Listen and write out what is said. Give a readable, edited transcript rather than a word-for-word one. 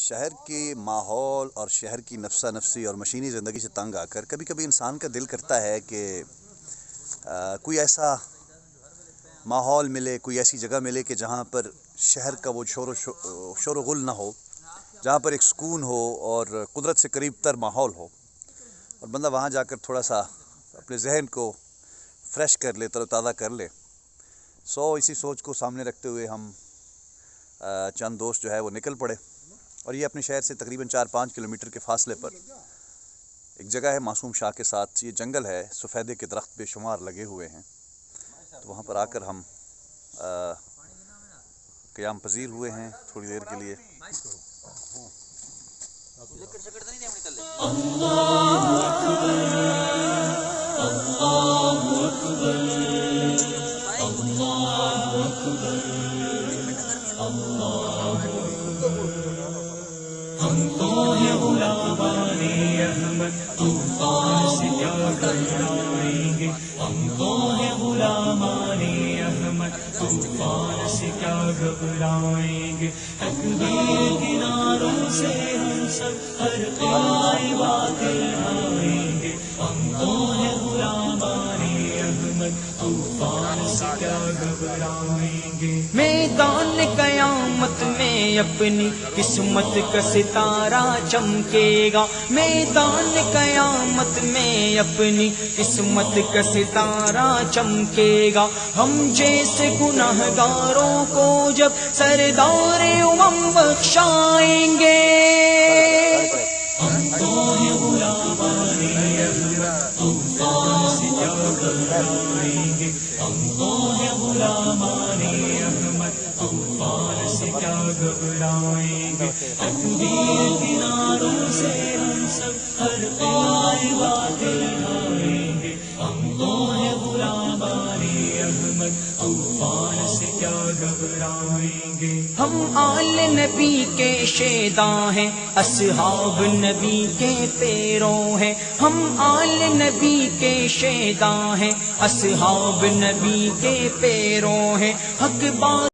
شہر کے ماحول اور شہر کی نفسہ نفسی اور مشینی زندگی سے تنگ آ کر کبھی کبھی انسان کا دل کرتا ہے کہ کوئی ایسا ماحول ملے، کوئی ایسی جگہ ملے کہ جہاں پر شہر کا وہ شور و غل نہ ہو، جہاں پر ایک سکون ہو اور قدرت سے قریب تر ماحول ہو، اور بندہ وہاں جا کر تھوڑا سا اپنے ذہن کو فریش کر لے، تر و تازہ کر لے۔ اسی سوچ کو سامنے رکھتے ہوئے ہم چند دوست جو ہے وہ نکل پڑے، اور یہ اپنے شہر سے تقریباً 4-5 کلومیٹر کے فاصلے پر ایک جگہ ہے معصوم شاہ کے ساتھ، یہ جنگل ہے، سفیدے کے درخت بے شمار لگے ہوئے ہیں، تو وہاں پر آ کر ہم قیام پذیر ہوئے ہیں تھوڑی دیر کے لیے۔ ہم تو ہے غلامان احمد، طوفان سے کیا گھبرائیں گے؟ ہم تو ہے غلامان احمد، طوفان سے کیا گھبرائیں گے؟ تکبیر کے نعروں سے ہم سب ہر قائے باطل آئیں گے۔ ہم تو ہے غلامان احمد، طوفان سے کیا گھبرائیں گے؟ میدان قیامت میں اپنی قسمت کا ستارہ چمکے گا، میدان قیامت میں اپنی قسمت کا ستارہ چمکے گا۔ ہم جیسے گنہگاروں کو جب سردار امم بخشائیں گے۔ ہم تو ہیں غلامان احمد، طوفان سے کیا گھبرائیں گے؟ ہم تو ہیں غلامان احمد، طوفان سے کیا گھبرائیں گے؟ تکبیر کے نعروں سے ہم سب ہر قائے باطل آئیں گے۔ ہم تو ہیں غلامان احمد، طوفان سے کیا گھبرائیں گے؟ ہم آل نبی کے شیداں ہیں، اصحاب نبی کے پیروں ہیں۔ ہم آل نبی کے شیداں ہیں، اصحاب نبی کے پیروں ہیں۔ حق بات